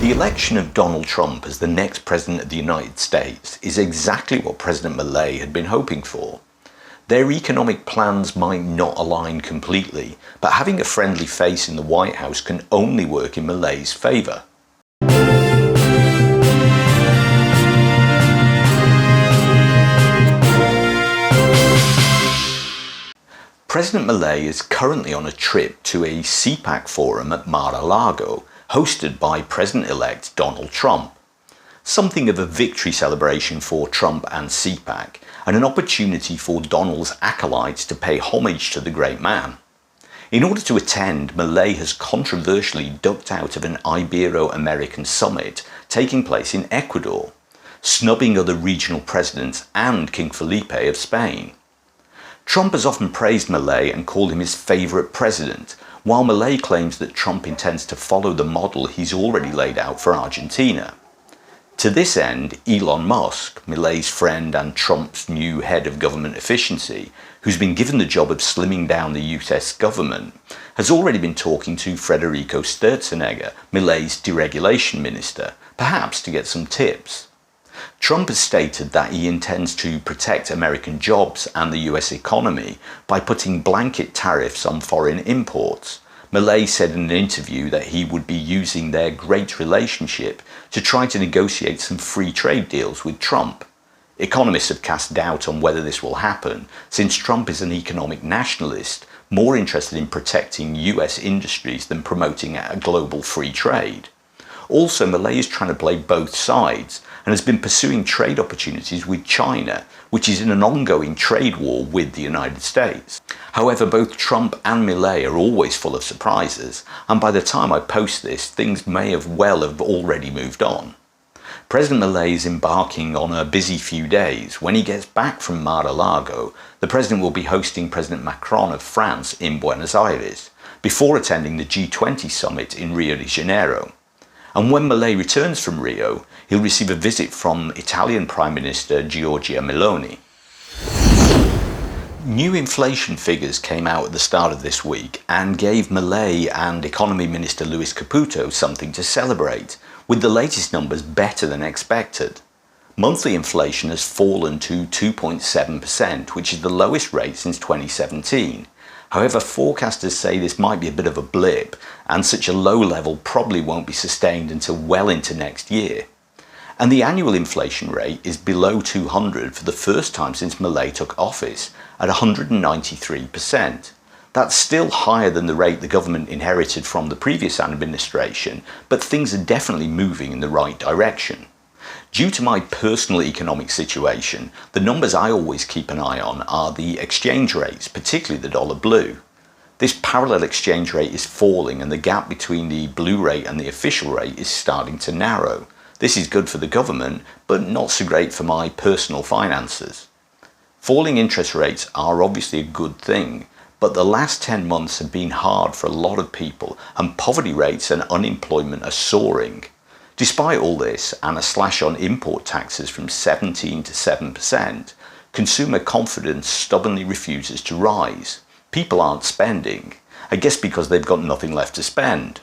The election of Donald Trump as the next President of the United States is exactly what President Milei had been hoping for. Their economic plans might not align completely, but having a friendly face in the White House can only work in Milei's favour. President Milei is currently on a trip to a CPAC forum at Mar-a-Lago, hosted by President-elect Donald Trump. Something of a victory celebration for Trump and CPAC, and an opportunity for Donald's acolytes to pay homage to the great man. In order to attend, Milei has controversially ducked out of an Ibero-American summit taking place in Ecuador, snubbing other regional presidents and King Felipe of Spain. Trump has often praised Milei and called him his favourite president, while Milei claims that Trump intends to follow the model he's already laid out for Argentina. To this end, Elon Musk, Milei's friend and Trump's new head of government efficiency, who's been given the job of slimming down the US government, has already been talking to Federico Sturzenegger, Milei's deregulation minister, perhaps to get some tips. Trump has stated that he intends to protect American jobs and the US economy by putting blanket tariffs on foreign imports. Milei said in an interview that he would be using their great relationship to try to negotiate some free trade deals with Trump. Economists have cast doubt on whether this will happen, since Trump is an economic nationalist, more interested in protecting US industries than promoting a global free trade. Also, Milei is trying to play both sides and has been pursuing trade opportunities with China, which is in an ongoing trade war with the United States. However, both Trump and Milei are always full of surprises, and by the time I post this, things may have already moved on. President Milei is embarking on a busy few days. When he gets back from Mar-a-Lago, the president will be hosting President Macron of France in Buenos Aires, before attending the G20 summit in Rio de Janeiro. And when Milei returns from Rio, he'll receive a visit from Italian Prime Minister Giorgia Meloni. New inflation figures came out at the start of this week and gave Milei and Economy Minister Luis Caputo something to celebrate, with the latest numbers better than expected. Monthly inflation has fallen to 2.7%, which is the lowest rate since 2017. However, forecasters say this might be a bit of a blip, and such a low level probably won't be sustained until well into next year. And the annual inflation rate is below 200 for the first time since Milei took office, at 193%. That's still higher than the rate the government inherited from the previous administration, but things are definitely moving in the right direction. Due to my personal economic situation, the numbers I always keep an eye on are the exchange rates, particularly the dollar blue. This parallel exchange rate is falling, and the gap between the blue rate and the official rate is starting to narrow. This is good for the government, but not so great for my personal finances. Falling interest rates are obviously a good thing, but the last 10 months have been hard for a lot of people, and poverty rates and unemployment are soaring. Despite all this, and a slash on import taxes from 17 to 7%, consumer confidence stubbornly refuses to rise. People aren't spending, I guess because they've got nothing left to spend.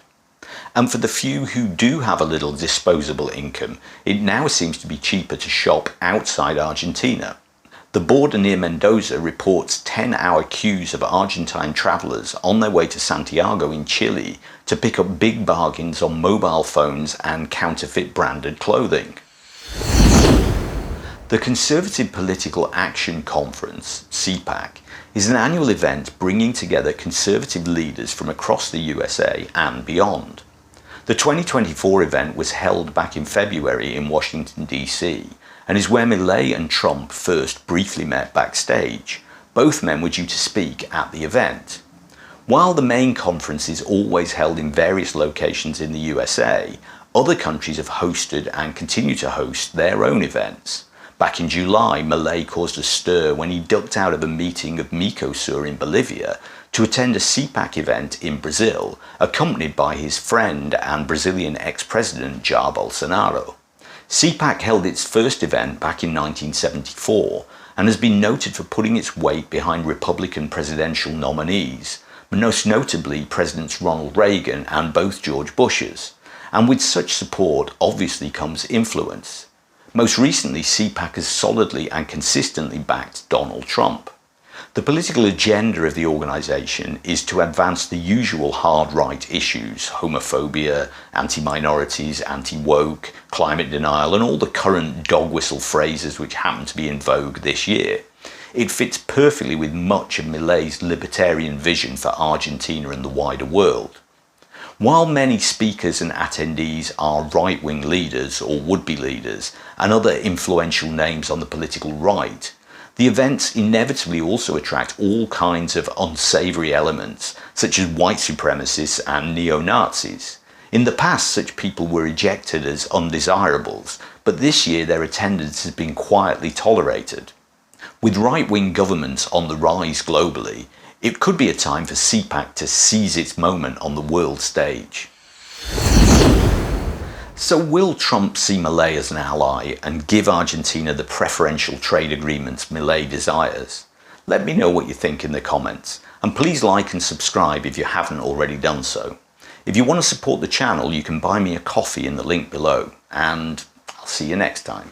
And for the few who do have a little disposable income, it now seems to be cheaper to shop outside Argentina. The border near Mendoza reports 10-hour queues of Argentine travellers on their way to Santiago in Chile to pick up big bargains on mobile phones and counterfeit branded clothing. The Conservative Political Action Conference, CPAC, is an annual event bringing together conservative leaders from across the USA and beyond. The 2024 event was held back in February in Washington, D.C., and is where Milei and Trump first briefly met backstage. Both men were due to speak at the event. While the main conference is always held in various locations in the USA, other countries have hosted and continue to host their own events. Back in July, Milei caused a stir when he ducked out of a meeting of Mercosur in Bolivia to attend a CPAC event in Brazil, accompanied by his friend and Brazilian ex-president Jair Bolsonaro. CPAC held its first event back in 1974 and has been noted for putting its weight behind Republican presidential nominees, most notably Presidents Ronald Reagan and both George Bushes. And with such support obviously comes influence. Most recently, CPAC has solidly and consistently backed Donald Trump. The political agenda of the organisation is to advance the usual hard right issues: homophobia, anti-minorities, anti-woke, climate denial, and all the current dog whistle phrases which happen to be in vogue this year. It fits perfectly with much of Milei's libertarian vision for Argentina and the wider world. While many speakers and attendees are right-wing leaders or would-be leaders and other influential names on the political right, the events inevitably also attract all kinds of unsavoury elements, such as white supremacists and neo-Nazis. In the past, such people were ejected as undesirables, but this year their attendance has been quietly tolerated. With right-wing governments on the rise globally, it could be a time for CPAC to seize its moment on the world stage. So will Trump see Milei as an ally and give Argentina the preferential trade agreements Milei desires? Let me know what you think in the comments, and please like and subscribe if you haven't already done so. If you want to support the channel, you can buy me a coffee in the link below, and I'll see you next time.